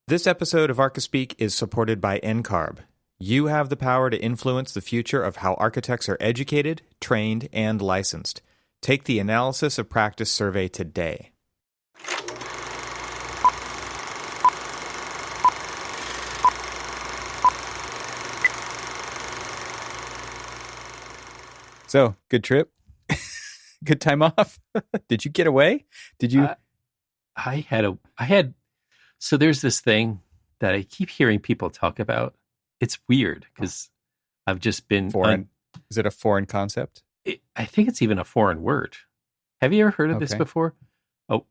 This episode of Archispeak is supported by NCARB. You have the power to influence the future of how architects are educated, trained, and licensed. Take the Analysis of Practice survey today. So, good trip? Good time off? Did you get away? Did you? So there's this thing that I keep hearing people talk about. It's weird because I've just been foreign. Is it a foreign concept? I think it's even a foreign word. Have you ever heard of this before? Oh,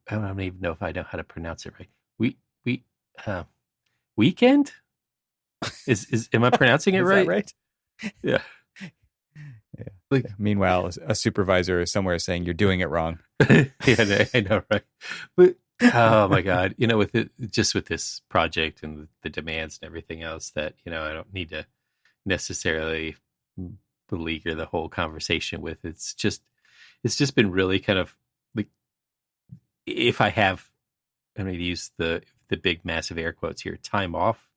I don't even know if I know how to pronounce it right. Weekend? Am I pronouncing it right? That right? Yeah. Yeah. Like, meanwhile, a supervisor is somewhere saying you're doing it wrong. Yeah, I know, right? But oh my God, with this project and the demands and everything else that, I don't need to necessarily beleaguer the whole conversation with. It's just been really kind of like, if I have, I'm going to use the big massive air quotes here, time off.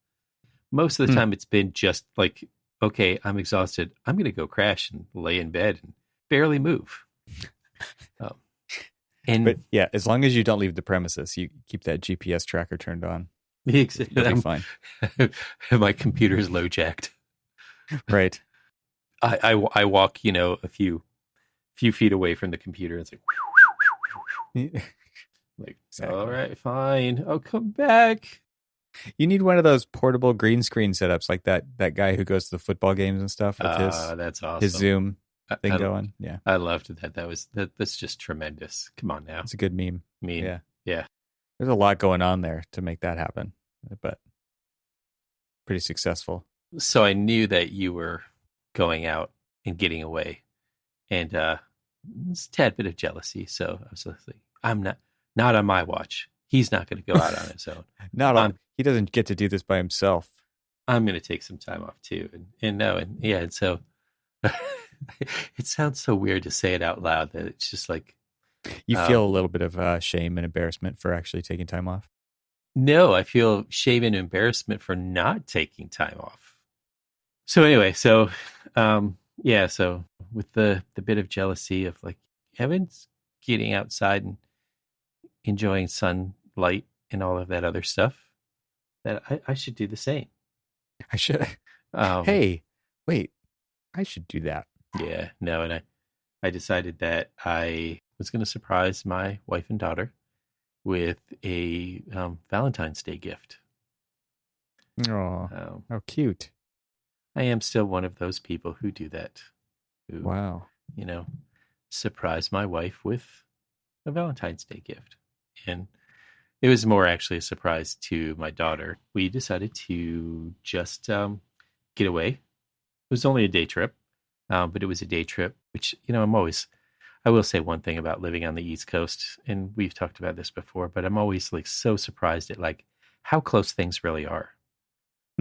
Most of the time it's been just like, okay, I'm exhausted. I'm going to go crash and lay in bed and barely move. But yeah, as long as you don't leave the premises, you keep that GPS tracker turned on. Exactly. You'll be fine. My computer's low jacked. Right. I walk, a few feet away from the computer. And it's like, exactly. All right, fine. I'll come back. You need one of those portable green screen setups like that guy who goes to the football games and stuff with that's awesome. His Zoom thing going. Yeah. I loved that. That's just tremendous. Come on now. It's a good meme. Yeah. There's a lot going on there to make that happen, but pretty successful. So I knew that you were going out and getting away, and it's a tad bit of jealousy. So I was like, I'm not on my watch. He's not going to go out on his own. He doesn't get to do this by himself. I'm going to take some time off too, and so it sounds so weird to say it out loud that it's just like you feel a little bit of shame and embarrassment for actually taking time off. No, I feel shame and embarrassment for not taking time off. So anyway, so with the bit of jealousy of like Evan's getting outside and enjoying sunlight and all of that other stuff, that I should do the same. I should. Hey, wait, I should do that. Yeah, no, and I decided that I was going to surprise my wife and daughter with a Valentine's Day gift. Oh, how cute. I am still one of those people who do that. Wow. Surprise my wife with a Valentine's Day gift. And it was more actually a surprise to my daughter. We decided to just get away. It was only a day trip, but it was a day trip, which, I will say one thing about living on the East Coast, and we've talked about this before, but I'm always like so surprised at like how close things really are.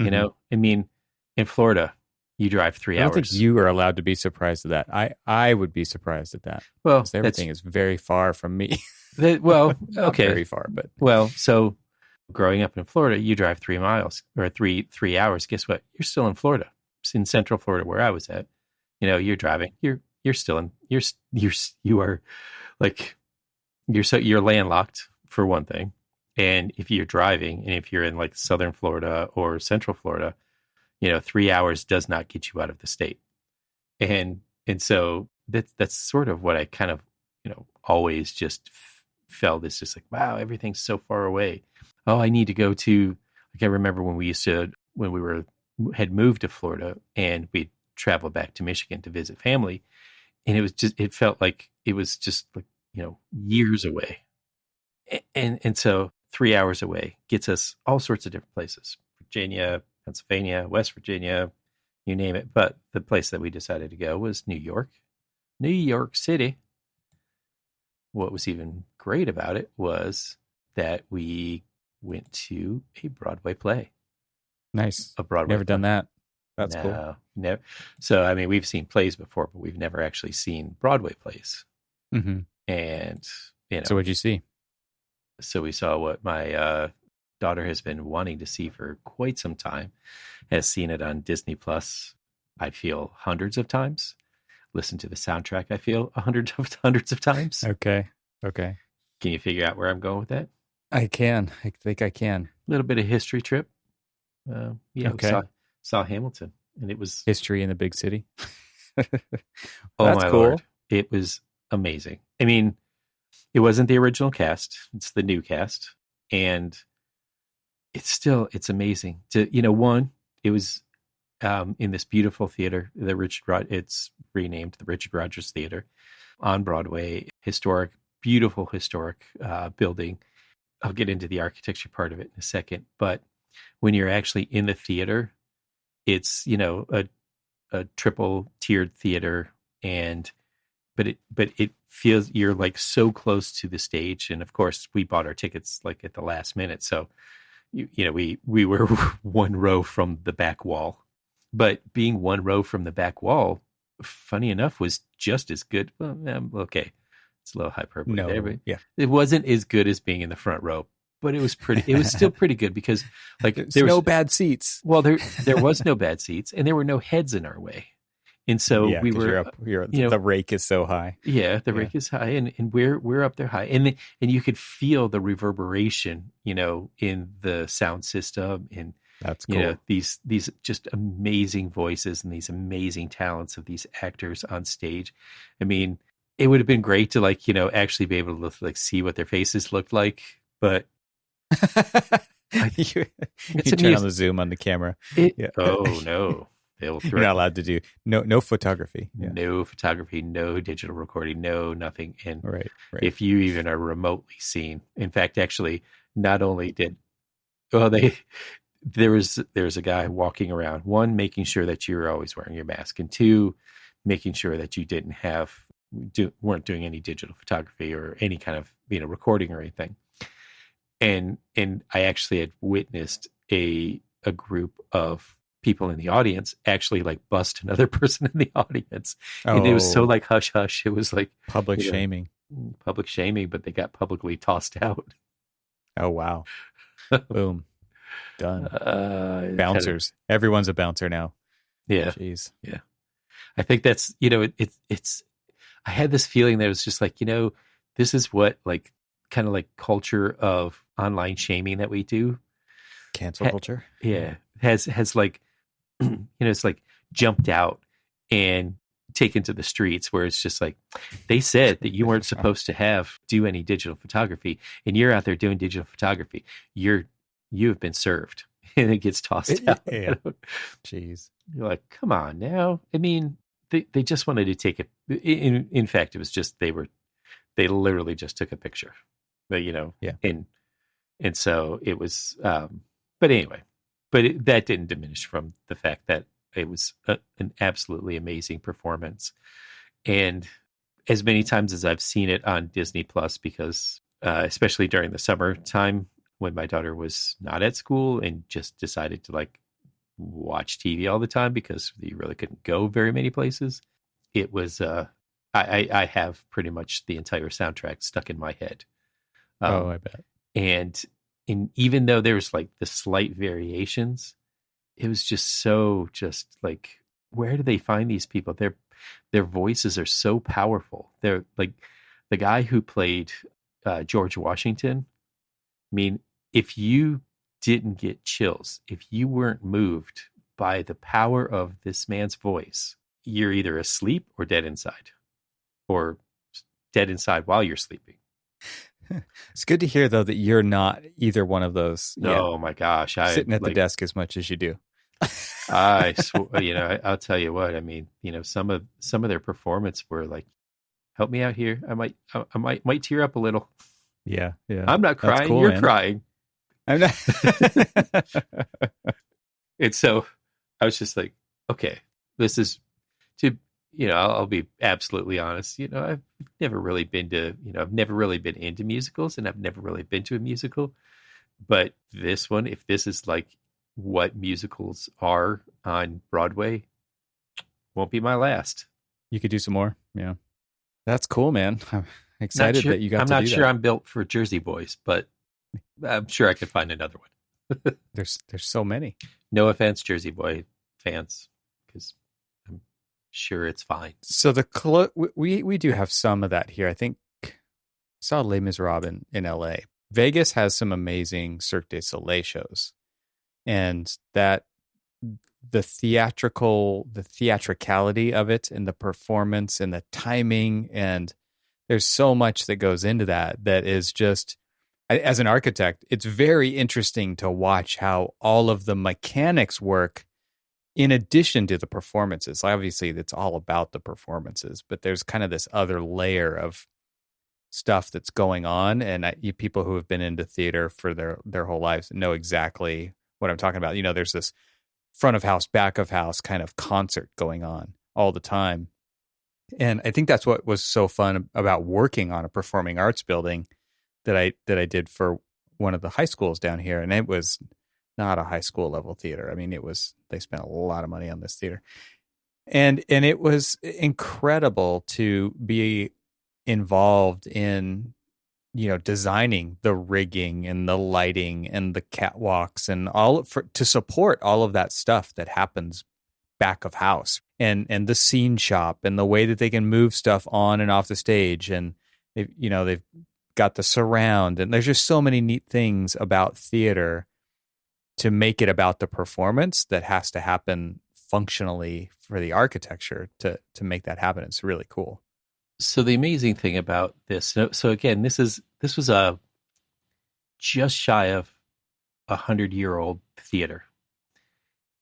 Mm-hmm. In Florida, you drive 3 hours. I don't think you are allowed to be surprised at that. I would be surprised at that. Well, because everything is very far from me. Okay. Very far, but so growing up in Florida, you drive 3 miles or three hours. Guess what? You're still in Florida. It's in Central Florida where I was at. You're driving. You're still in. You are like you're landlocked for one thing, and if you're driving, and if you're in like Southern Florida or Central Florida, 3 hours does not get you out of the state, and so that's sort of what I kind of always just felt. It's just like, wow, everything's so far away. Oh, I need to go to. Like I remember when we had moved to Florida and we'd travel back to Michigan to visit family, and it felt like it was just like years away, and so 3 hours away gets us all sorts of different places: Virginia, Pennsylvania, West Virginia, you name it. But the place that we decided to go was New York City. What was even great about it was that we went to a Broadway play. Nice. A Broadway Never play. done that. That's cool. Never. So, we've seen plays before, but we've never actually seen Broadway plays. Mm-hmm. And, So what'd you see? So we saw what my daughter has been wanting to see for quite some time. Has seen it on Disney Plus, I feel, hundreds of times. Listened to the soundtrack, I feel, hundreds of times. Okay. Can you figure out where I'm going with that? I can. I think I can. A little bit of history trip. Okay. Saw Hamilton, and it was history in a big city. Oh That's my cool. Lord. It was amazing. I mean, it wasn't the original cast. It's the new cast. And it's amazing to, it was in this beautiful theater, it's renamed the Richard Rodgers Theater on Broadway, beautiful historic building. I'll get into the architecture part of it in a second, but when you're actually in the theater, it's, a triple tiered theater, but it feels you're like so close to the stage. And of course we bought our tickets like at the last minute. So, we were one row from the back wall, but being one row from the back wall, funny enough, was just as good. Well, okay. It's a little hyperbole there, but yeah, it wasn't as good as being in the front row, but it was still pretty good because like there was no bad seats. Well, there was no bad seats, and there were no heads in our way. And so we were, the rake is so high. Yeah, the rake is high, and we're up there high, and you could feel the reverberation, in the sound system, and that's cool. These just amazing voices and these amazing talents of these actors on stage. I mean, it would have been great to actually be able to see what their faces looked like, but you turn on the zoom on the camera. Oh no. You're not allowed to do no photography. Yeah. No photography, no digital recording, no nothing. And right. If you even are remotely seen, in fact, actually, not only there was a guy walking around, one, making sure that you were always wearing your mask, and two, making sure that you weren't doing any digital photography or any kind of recording or anything. And I actually had witnessed a group of people in the audience actually bust another person in the audience. And it was so hush hush. It was like public shaming, but they got publicly tossed out. Oh, wow. Boom. Done. Bouncers. Everyone's a bouncer now. Yeah. Jeez. Yeah. I think that's, it's, I had this feeling that it was just this is what kind of culture of online shaming that we do. Cancel culture. Yeah. Has it's jumped out and taken to the streets, where it's just they said that you weren't supposed to do any digital photography, and you're out there doing digital photography. You have been served, and it gets tossed out. Yeah. Jeez. You're like, come on now. I mean, they just wanted to take it. In fact, it was just, they literally just took a picture, Yeah. And so it was, but anyway, that didn't diminish from the fact that it was an absolutely amazing performance. And as many times as I've seen it on Disney Plus, because especially during the summertime when my daughter was not at school and just decided to watch TV all the time because you really couldn't go very many places, it was, I have pretty much the entire soundtrack stuck in my head. I bet. And even though there's the slight variations, it was just where do they find these people? Their voices are so powerful. They're the guy who played George Washington. I mean, if you didn't get chills, if you weren't moved by the power of this man's voice, you're either asleep or dead inside, or dead inside while you're sleeping. It's good to hear, though, that you're not either one of those. Oh my gosh, sitting at the desk as much as you do. I'll tell you what. I mean, some of their performance were help me out here. I might tear up a little. Yeah. I'm not crying. Cool, you're man. crying. I'm not. And so I was just okay, this is to. I'll be absolutely honest. I've never really been into musicals, and I've never really been to a musical. But this one, if this is what musicals are on Broadway, won't be my last. You could do some more. Yeah. That's cool, man. I'm excited that you got to do that. I'm not sure I'm built for Jersey Boys, but I'm sure I could find another one. There's so many. No offense, Jersey Boy fans, because I'm sure it's fine. So we do have some of that here. I think I saw Les Miserables in LA. Vegas has some amazing Cirque du Soleil shows, and that the theatricality of it, and the performance and the timing, and there's so much that goes into that is just, as an architect, it's very interesting to watch how all of the mechanics work in addition to the performances. Obviously, it's all about the performances, but there's kind of this other layer of stuff that's going on. And people who have been into theater for their whole lives know exactly what I'm talking about. There's this front of house, back of house kind of concert going on all the time. And I think that's what was so fun about working on a performing arts building that I did for one of the high schools down here. And it was not a high school level theater. I mean, they spent a lot of money on this theater. And it was incredible to be involved in, designing the rigging and the lighting and the catwalks and to support all of that stuff that happens back of house, and the scene shop and the way that they can move stuff on and off the stage. And they've got the surround, and there's just so many neat things about theater to make it about the performance that has to happen functionally for the architecture to make that happen. It's really cool. So the amazing thing about this, so again, this was a just shy of 100-year-old theater,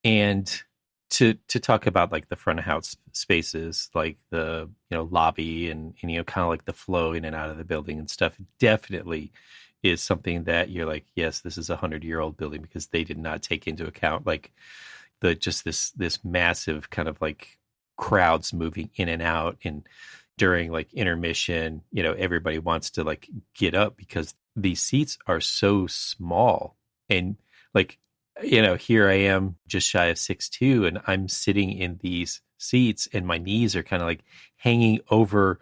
and to talk about like the front of house spaces, like the lobby and kind of like the flow in and out of the building and stuff, definitely is something that you're like, yes, this is a 100-year-old building, because they did not take into account like this massive kind of like crowds moving in and out, and during like intermission, everybody wants to like get up because these seats are so small. And like, here I am just shy of 6'2", and I'm sitting in these seats and my knees are kind of like hanging over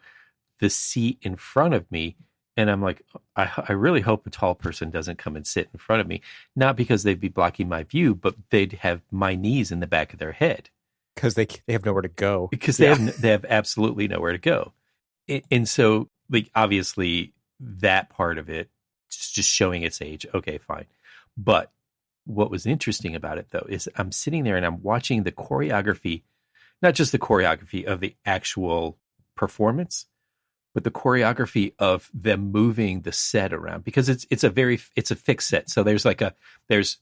the seat in front of me. And I'm like, I really hope a tall person doesn't come and sit in front of me, not because they'd be blocking my view, but they'd have my knees in the back of their head. Because they have nowhere to go. Because they have absolutely nowhere to go. And so, like, obviously, that part of it is just showing its age. Okay, fine. But what was interesting about it, though, is I'm sitting there and I'm watching the choreography, not just the choreography of the actual performance, but the choreography of them moving the set around, because it's a fixed set. So there's like there's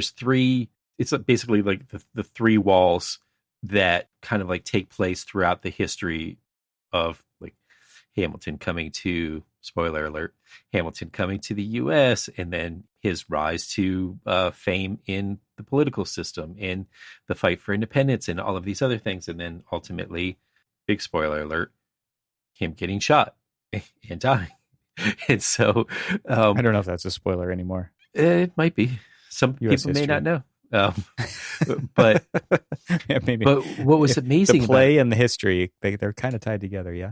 three. It's basically like the three walls that kind of like take place throughout the history of like Hamilton coming to, spoiler alert, Hamilton coming to the U.S. and then his rise to fame in the political system and the fight for independence and all of these other things. And then ultimately, big spoiler alert, him getting shot and dying. And so I don't know if that's a spoiler anymore. It might be. Some US people history. may not know. But yeah, maybe. But what was amazing, the play and the history, they're kind of tied together. Yeah.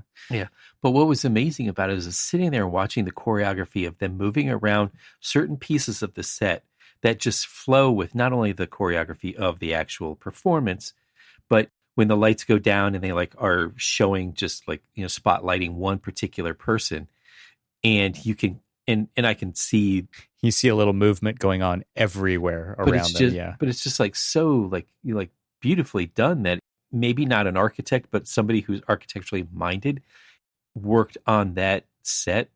But what was amazing about it is sitting there watching the choreography of them moving around certain pieces of the set that just flow with not only the choreography of the actual performance, but when the lights go down and they like are showing just like, spotlighting one particular person, and you can, and I can see, you see a little movement going on everywhere around them. Yeah. But it's just like so like beautifully done that maybe not an architect, but somebody who's architecturally minded worked on that set.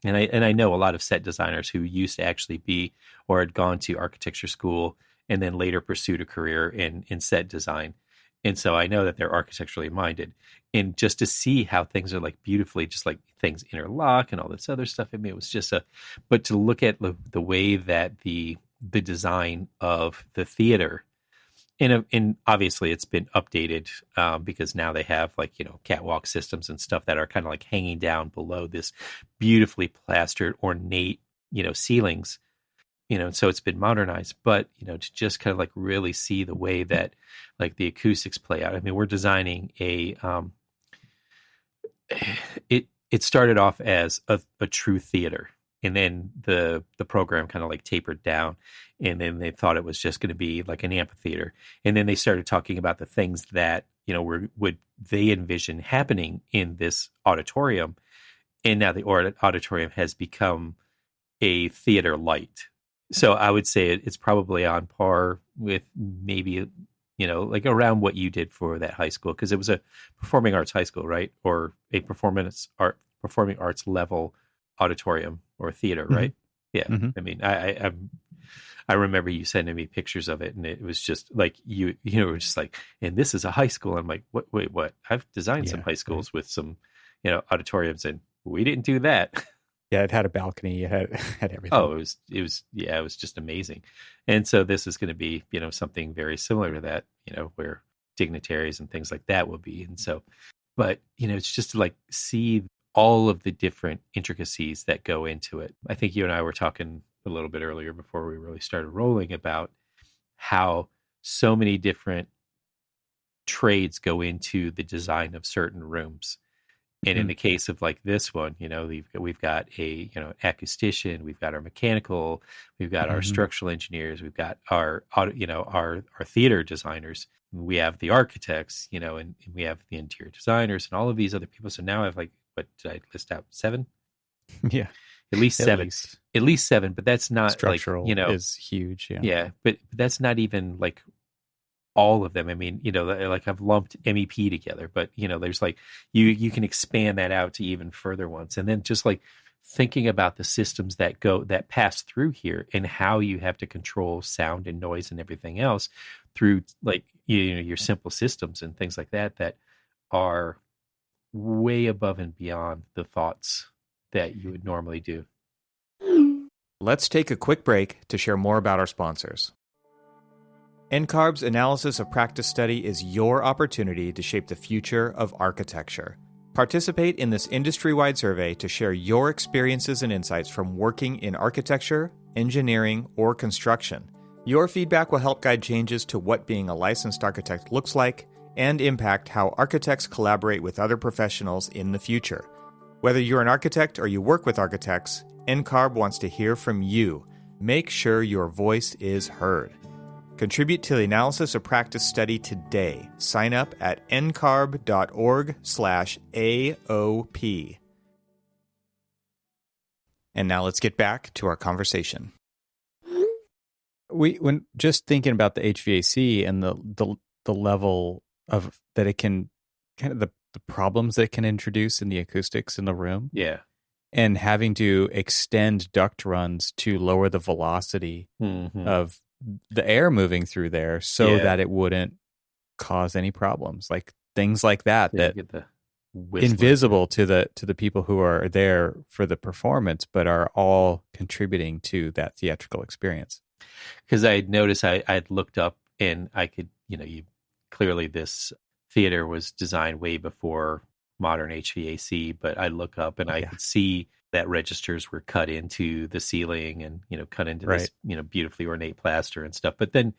And I know a lot of set designers who used to actually be or had gone to architecture school and then later pursued a career in set design. And so I know that they're architecturally minded. And just to see how things are like beautifully, just like things interlock and all this other stuff. I mean, it was just but to look at the way that the design of the theater, and obviously it's been updated because now they have like, catwalk systems and stuff that are kind of like hanging down below this beautifully plastered, ornate, ceilings. So it's been modernized, but, to just kind of like really see the way that like the acoustics play out. I mean, we're designing it started off as a true theater. And then the program kind of like tapered down, and then they thought it was just going to be like an amphitheater. And then they started talking about the things that, would they envision happening in this auditorium. And now the auditorium has become a theater light. So I would say it's probably on par with maybe, like around what you did for that high school, because it was a performing arts high school, right? Or a performing arts level auditorium or theater, right? Yeah. I mean, I remember you sending me pictures of it, and it was just like you were just like, and this is a high school. I'm like, wait, what? I've designed some high schools with some, auditoriums, and we didn't do that. Yeah, it had a balcony. It had everything. Oh, it was just amazing. And so this is going to be, something very similar to that, where dignitaries and things like that will be. And so, but, it's just to like see all of the different intricacies that go into it. I think you and I were talking a little bit earlier before we really started rolling about how so many different trades go into the design of certain rooms. And in the case of like this one, we've got a, acoustician, we've got our mechanical, we've got our structural engineers, we've got our theater designers, we have the architects, and we have the interior designers and all of these other people. So now I have like, what did I list out? 7? Yeah. At least 7. At least 7, but that's not structural, like, is huge. Yeah. Yeah. But that's not even like all of them. I mean, like I've lumped MEP together, but there's like, you can expand that out to even further ones. And then just like thinking about the systems that pass through here and how you have to control sound and noise and everything else through like, your simple systems and things like that are way above and beyond the thoughts that you would normally do. Let's take a quick break to share more about our sponsors. NCARB's analysis of practice study is your opportunity to shape the future of architecture. Participate in this industry-wide survey to share your experiences and insights from working in architecture, engineering, or construction. Your feedback will help guide changes to what being a licensed architect looks like and impact how architects collaborate with other professionals in the future. Whether you're an architect or you work with architects, NCARB wants to hear from you. Make sure your voice is heard. Contribute to the analysis of practice study today. Sign up at ncarb.org/AOP. And now let's get back to our conversation. When just thinking about the HVAC and the level of that it can, kind of the problems that it can introduce in the acoustics in the room. Yeah. And having to extend duct runs to lower the velocity of the air moving through there so that it wouldn't cause any problems, like things like that get the invisible to the people who are there for the performance, but are all contributing to that theatrical experience. Because I had noticed, I'd looked up and I could, clearly this theater was designed way before modern HVAC, but I look up and I could see that registers were cut into the ceiling and, cut into this, beautifully ornate plaster and stuff. But then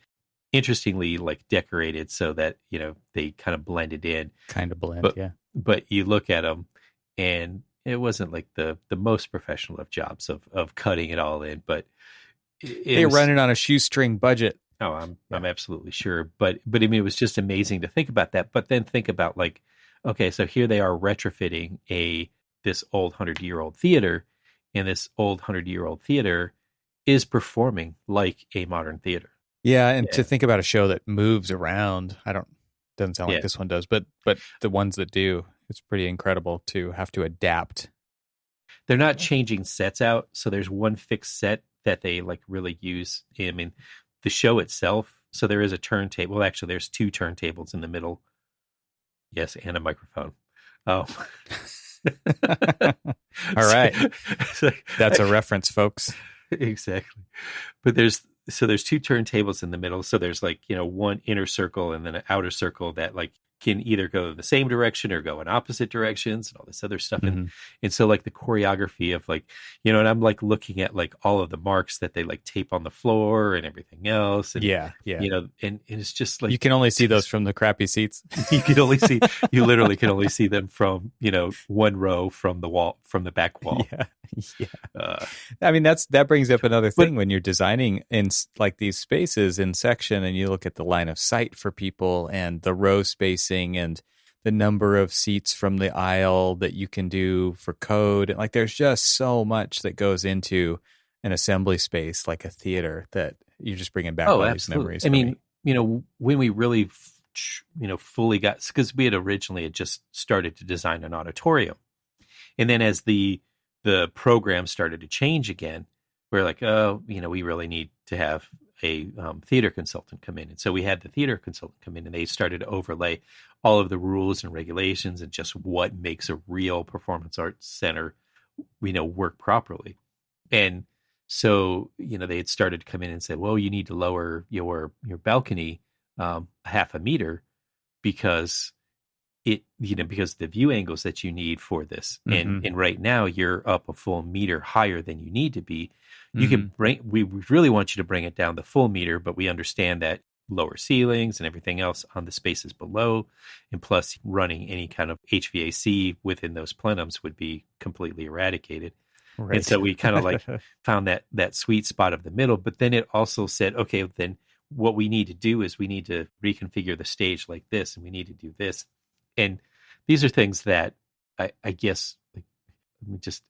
interestingly, like decorated so that, they kind of blended in. Kind of blend, But you look at them and it wasn't like the most professional of jobs of cutting it all in, but they're running on a shoestring budget. Oh, I'm absolutely sure. But I mean, it was just amazing to think about that. But then think about like, okay, so here they are retrofitting this old 100-year-old theater, and this old 100-year-old theater is performing like a modern theater. Yeah, and to think about a show that moves around, doesn't sound like this one does, but the ones that do, it's pretty incredible to have to adapt. They're not changing sets out, so there's one fixed set that they like really use. I mean, the show itself, so there is a turntable. Well, actually, there's 2 turntables in the middle. Yes, and a microphone. Oh. All right. That's a reference, folks. Exactly. But there's 2 turntables in the middle. So there's like, one inner circle and then an outer circle that like can either go the same direction or go in opposite directions and all this other stuff. Mm-hmm. And so like the choreography of like, you know, and I'm like looking at like all of the marks that they like tape on the floor and everything else. And, Yeah. you know, and it's just like, You can only see those from the crappy seats. you literally can only see them from, you know, one row from the wall, from the back wall. Yeah. I mean, that brings up another thing when you're designing in like these spaces in section, and you look at the line of sight for people and the row spacing and the number of seats from the aisle that you can do for code. And like, there's just so much that goes into an assembly space, like a theater, that you're just bringing back all these memories. I mean, you know, when we really, you know, fully got, because we had just started to design an auditorium. And then as the program started to change again, we're like, oh, you know, we really need to have a theater consultant come in. And so we had the theater consultant come in, and they started to overlay all of the rules and regulations and just what makes a real performance arts center, you know, work properly. And so, you know, they had started to come in and say, well, you need to lower your balcony half a meter because because the view angles that you need for this. Mm-hmm. And right now you're up a full meter higher than you need to be. You can we really want you to bring it down the full meter, but we understand that lower ceilings and everything else on the spaces below, and plus running any kind of HVAC within those plenums would be completely eradicated. Right. And so we kind of like found that sweet spot of the middle, but then it also said, okay, then what we need to do is we need to reconfigure the stage like this, and we need to do this. And these are things that I guess, like,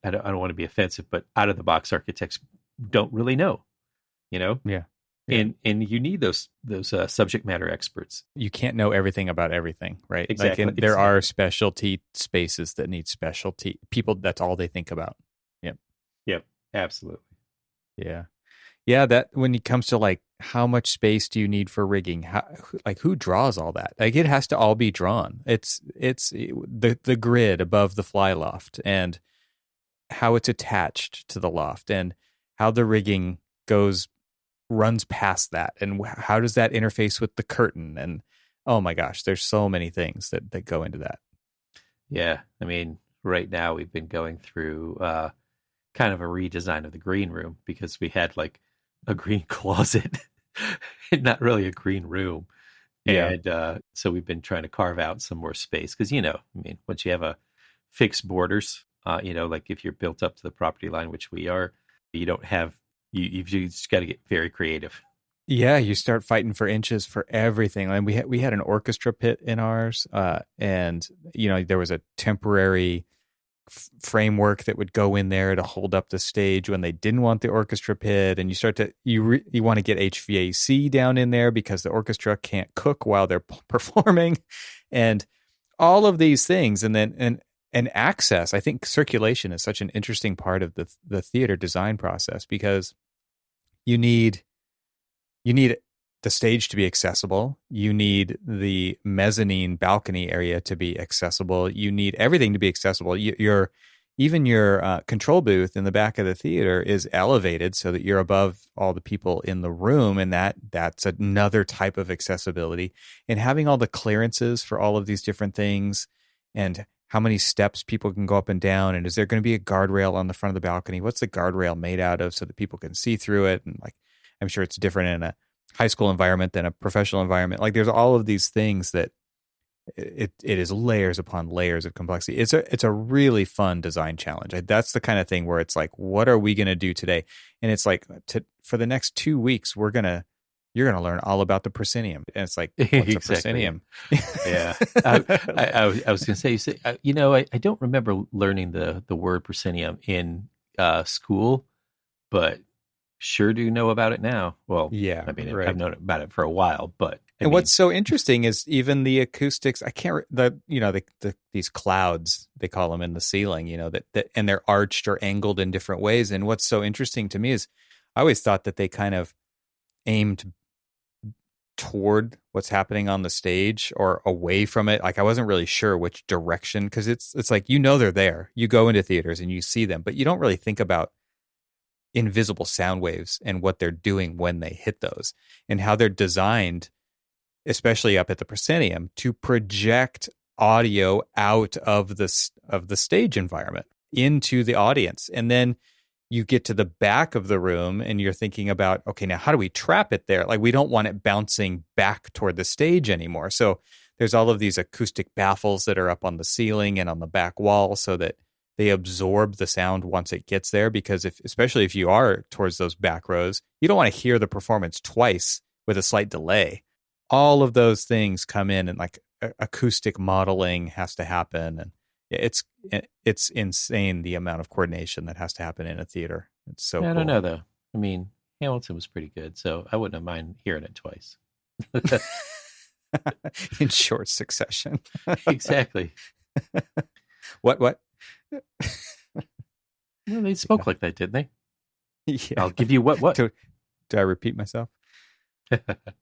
I don't want to be offensive, but out of the box architects don't really know, you know? Yeah. And you need those subject matter experts. You can't know everything about everything, right? Exactly. Like there are specialty spaces that need specialty people. That's all they think about. Yep. Absolutely. Yeah. Yeah. That when it comes to like, how much space do you need for rigging? Who draws all that? Like, it has to all be drawn. It's the grid above the fly loft, and how it's attached to the loft, and how the rigging runs past that, and how does that interface with the curtain? And oh my gosh, there's so many things that go into that. Yeah. I mean, right now we've been going through kind of a redesign of the green room, because we had like a green closet and not really a green room. Yeah. And so we've been trying to carve out some more space, because, you know, I mean, once you have a fixed borders, you know, like if you're built up to the property line, which we are, you don't have, you've just got to get very creative. Yeah, you start fighting for inches for everything. And we had an orchestra pit in ours, and you know, there was a temporary framework that would go in there to hold up the stage when they didn't want the orchestra pit, and you want to get HVAC down in there because the orchestra can't cook while they're performing, and all of these things. And then and access. I think circulation is such an interesting part of the theater design process, because you need the stage to be accessible. You need the mezzanine balcony area to be accessible. You need everything to be accessible. Even your control booth in the back of the theater is elevated so that you're above all the people in the room, and that's another type of accessibility. And having all the clearances for all of these different things, and how many steps people can go up and down, and is there going to be a guardrail on the front of the balcony? What's the guardrail made out of so that people can see through it? And like, I'm sure it's different in a high school environment than a professional environment. Like, there's all of these things that it is layers upon layers of complexity. It's a really fun design challenge. That's the kind of thing where it's like, what are we going to do today? And it's like, for the next 2 weeks, you're going to learn all about the proscenium. And it's like, what's a proscenium? Yeah. I was going to say, you know, I don't remember learning the word proscenium in school, but sure do know about it now. Well, yeah, I mean, right. I've known about it for a while, but what's so interesting is even the acoustics. I can't these clouds, they call them, in the ceiling, you know, that and they're arched or angled in different ways. And what's so interesting to me is I always thought that they kind of aimed toward what's happening on the stage or away from it. Like, I wasn't really sure which direction, because it's like, you know, they're there. You go into theaters and you see them, but you don't really think about invisible sound waves and what they're doing when they hit those, and how they're designed especially up at the proscenium, to project audio out of the stage environment into the audience. And then you get to the back of the room and you're thinking about, okay, now how do we trap it there? Like, we don't want it bouncing back toward the stage anymore. So there's all of these acoustic baffles that are up on the ceiling and on the back wall so that they absorb the sound once it gets there. Because especially if you are towards those back rows, you don't want to hear the performance twice with a slight delay. All of those things come in, and like acoustic modeling has to happen. And it's insane the amount of coordination that has to happen in a theater. It's so cool. I don't know though. I mean, Hamilton was pretty good, so I wouldn't mind hearing it twice. In short succession. Exactly. What? Well, they spoke like that, didn't they? Yeah. I'll give you what? Do I repeat myself?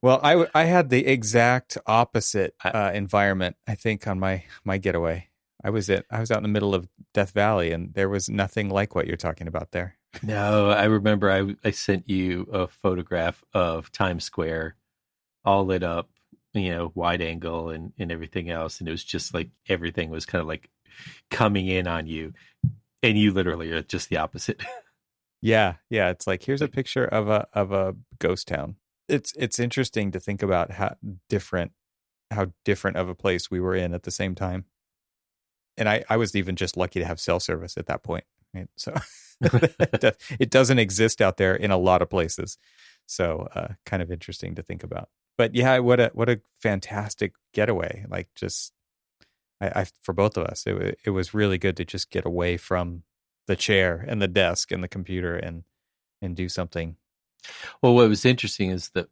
Well, I had the exact opposite environment, I think, on my getaway. I was out in the middle of Death Valley, and there was nothing like what you're talking about there. No, I remember I sent you a photograph of Times Square all lit up, wide angle and everything else. And it was just like everything was kind of like coming in on you. And you literally are just the opposite. Yeah. It's like, here's a picture of a ghost town. It's interesting to think about how different of a place we were in at the same time. And I was even just lucky to have cell service at that point. Right? So it doesn't exist out there in a lot of places. So kind of interesting to think about. But yeah, what a fantastic getaway. Like, just I for both of us, it was really good to just get away from the chair and the desk and the computer and do something. Well, what was interesting is that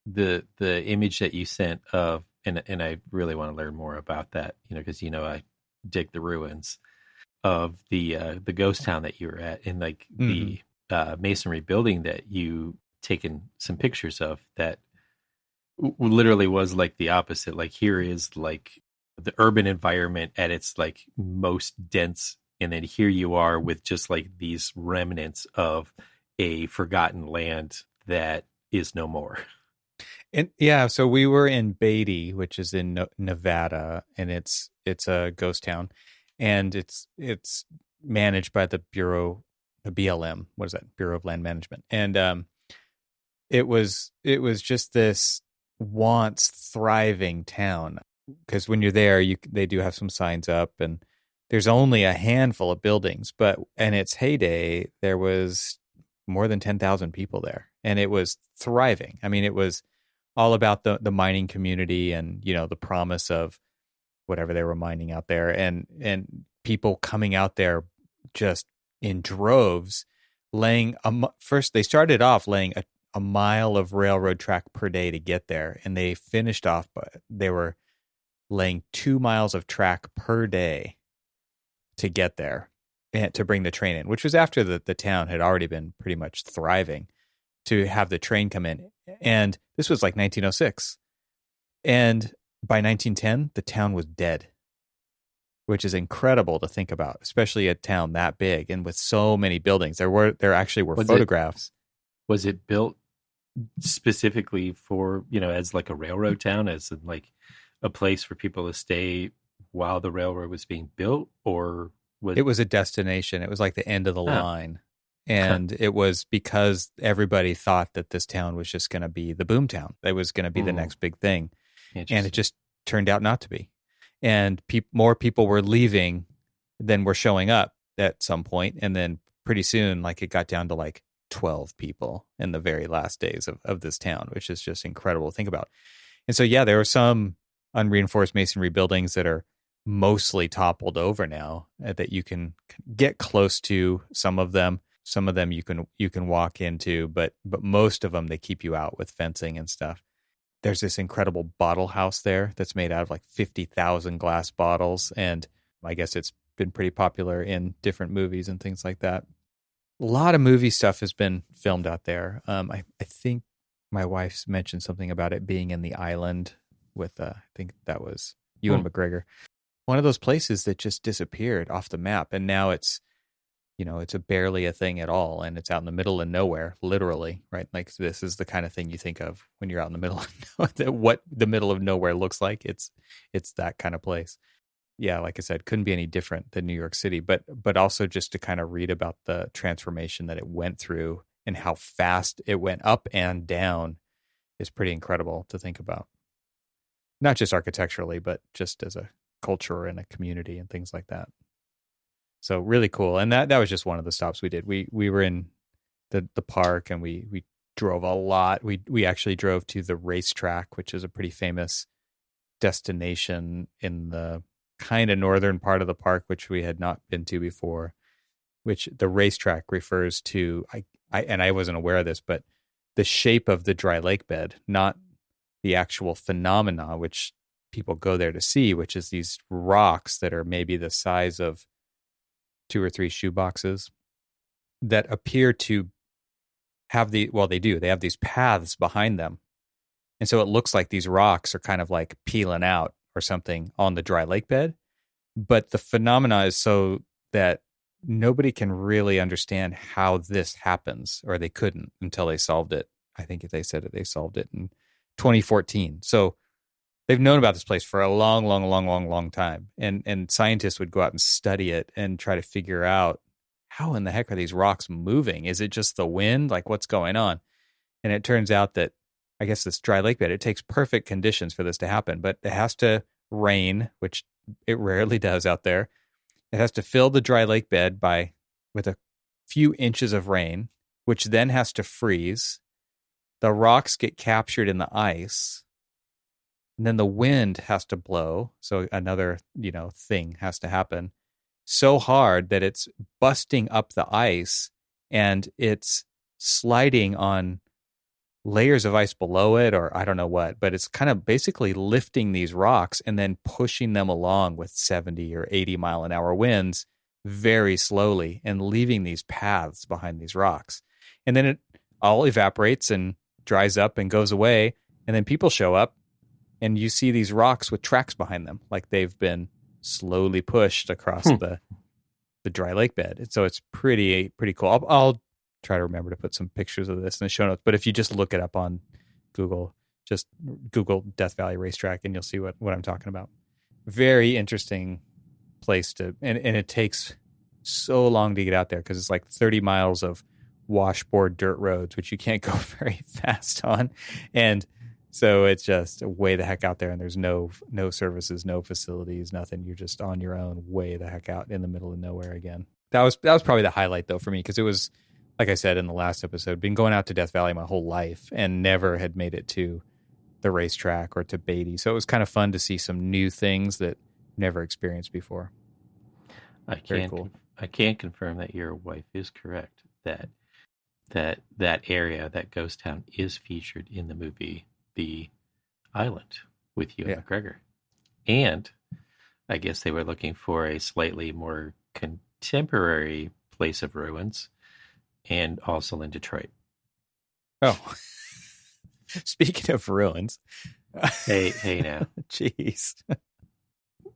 the image that you sent of, and I really want to learn more about that, because I dig the ruins of the ghost town that you were at, and like the masonry building that you taken some pictures of that literally was like the opposite. Like, here is like the urban environment at its like most dense, and then here you are with just like these remnants of a forgotten land that is no more. And yeah, so we were in Beatty, which is in Nevada, and it's a ghost town, and it's managed by the BLM. What is that? Bureau of Land Management. And it was just this once thriving town, because when you're there, they do have some signs up, and there's only a handful of buildings, but in its heyday, there was more than 10,000 people there, and it was thriving. I mean, it was all about the mining community and, the promise of whatever they were mining out there, and people coming out there just in droves, first they started off laying a mile of railroad track per day to get there, and they finished off, but they were laying 2 miles of track per day to get there and to bring the train in, which was after the town had already been pretty much thriving, to have the train come in. And this was like 1906. And by 1910, the town was dead, which is incredible to think about, especially a town that big and with so many buildings. There actually were photographs. Was it built specifically for, as like a railroad town, as in like a place for people to stay while the railroad was being built, or it was a destination? It was like the end of the line. And it was because everybody thought that this town was just going to be the boom town. It was going to be the next big thing. And it just turned out not to be. And more people were leaving than were showing up at some point. And then pretty soon, like, it got down to like 12 people in the very last days of this town, which is just incredible to think about. And so, yeah, there are some unreinforced masonry buildings that are mostly toppled over now that you can get close to. Some of them you can walk into, but most of them, they keep you out with fencing and stuff. There's this incredible bottle house there that's made out of like 50,000 glass bottles, and I guess it's been pretty popular in different movies and things like that. A lot of movie stuff has been filmed out there. I think my wife's mentioned something about it being in the island with I think that was Ewan McGregor. One of those places that just disappeared off the map, and now it's it's barely a thing at all, and it's out in the middle of nowhere, literally, right? Like this is the kind of thing you think of when you're out in the middle of what the middle of nowhere looks like. It's that kind of place. Yeah, like I said, couldn't be any different than New York City, but also just to kind of read about the transformation that it went through and how fast it went up and down is pretty incredible to think about. Not just architecturally, but just as a culture and a community and things like that. So really cool. And that was just one of the stops we did. We were in the park, and we drove a lot. We actually drove to the racetrack, which is a pretty famous destination in the kind of northern part of the park, which we had not been to before, which the racetrack refers to, I wasn't aware of this, but the shape of the dry lake bed, not the actual phenomena, which people go there to see, which is these rocks that are maybe the size of 2 or 3 shoeboxes that appear to have they have these paths behind them. And so it looks like these rocks are kind of like peeling out or something on the dry lake bed. But the phenomena is so that nobody can really understand how this happens, or they couldn't until they solved it. I think they said that they solved it in 2014. So they've known about this place for a long time. And scientists would go out and study it and try to figure out, how in the heck are these rocks moving? Is it just the wind? Like, what's going on? And it turns out that, I guess, this dry lake bed, it takes perfect conditions for this to happen, but it has to rain, which it rarely does out there. It has to fill the dry lake bed with a few inches of rain, which then has to freeze. The rocks get captured in the ice, and then the wind has to blow. So another, thing has to happen so hard that it's busting up the ice, and it's sliding on layers of ice below it, or I don't know what, but it's kind of basically lifting these rocks and then pushing them along with 70 or 80 mile an hour winds very slowly, and leaving these paths behind these rocks. And then it all evaporates and dries up and goes away. And then people show up, and you see these rocks with tracks behind them, like they've been slowly pushed across the dry lake bed. And so it's pretty cool. I'll try to remember to put some pictures of this in the show notes. But if you just look it up on Google, just Google Death Valley Racetrack, and you'll see what I'm talking about. Very interesting place and it takes so long to get out there, because it's like 30 miles of washboard dirt roads, which you can't go very fast on. And so it's just way the heck out there, and there's no services, no facilities, nothing. You're just on your own, way the heck out in the middle of nowhere again. That was probably the highlight, though, for me, because it was, like I said in the last episode, been going out to Death Valley my whole life and never had made it to the racetrack or to Beatty. So it was kind of fun to see some new things that never experienced before. I can confirm that your wife is correct, that area, that ghost town, is featured in the movie The Island with Ewan McGregor. And I guess they were looking for a slightly more contemporary place of ruins, and also in Detroit. Oh, speaking of ruins. Hey now. Jeez.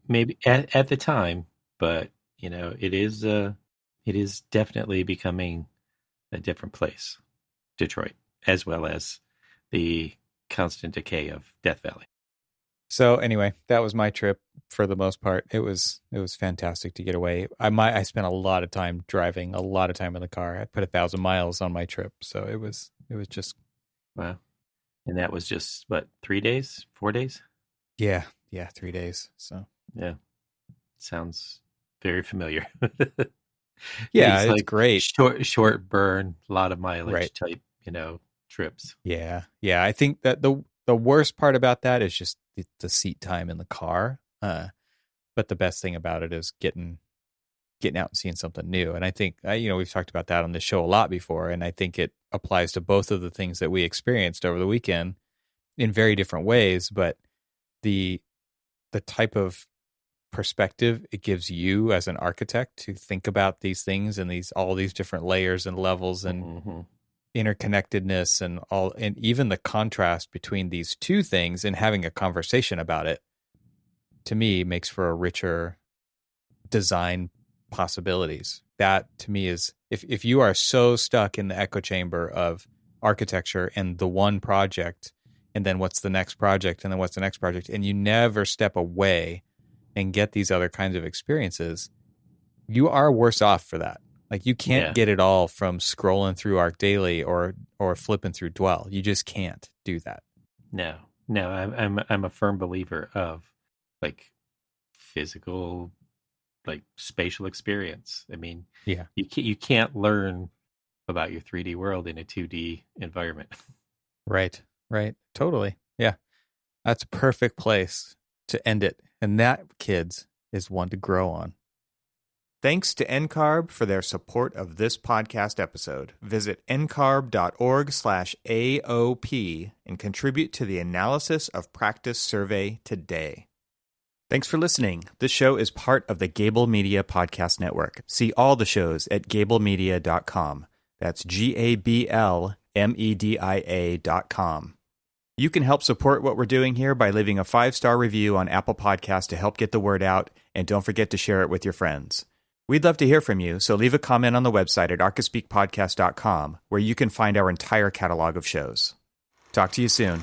Maybe at the time, but it is definitely becoming a different place, Detroit, as well as the constant decay of Death Valley. So anyway, that was my trip for the most part. It was fantastic to get away. I spent a lot of time driving, a lot of time in the car. I put 1,000 miles on my trip, so it was just wow. And that was just what, 3 days, 4 days? Yeah, 3 days. So yeah, sounds very familiar. Yeah, it's like great. Short burn, a lot of mileage type, trips. Yeah. I think that the worst part about that is just the seat time in the car. But the best thing about it is getting out and seeing something new. And I think, we've talked about that on the show a lot before. And I think it applies to both of the things that we experienced over the weekend in very different ways. But the type of perspective it gives you as an architect to think about these things and all these different layers and levels and interconnectedness and even the contrast between these two things, and having a conversation about it, to me, makes for a richer design possibilities. That to me is, if you are so stuck in the echo chamber of architecture and the one project, and then what's the next project, and then what's the next project, and you never step away and get these other kinds of experiences, you are worse off for that. Like, you can't get it all from scrolling through Arc Daily or flipping through Dwell. You just can't do that. No, I'm a firm believer of like physical, like spatial experience. I mean, you can't learn about your 3D world in a 2D environment. Right. Totally. Yeah. That's a perfect place to end it. And that, kids, is one to grow on. Thanks to NCARB for their support of this podcast episode. Visit ncarb.org/AOP and contribute to the Analysis of Practice survey today. Thanks for listening. This show is part of the Gable Media Podcast Network. See all the shows at gablemedia.com. That's GABLMEDIA.com. You can help support what we're doing here by leaving a 5-star review on Apple Podcasts to help get the word out, and don't forget to share it with your friends. We'd love to hear from you, so leave a comment on the website at archispeakpodcast.com, where you can find our entire catalog of shows. Talk to you soon.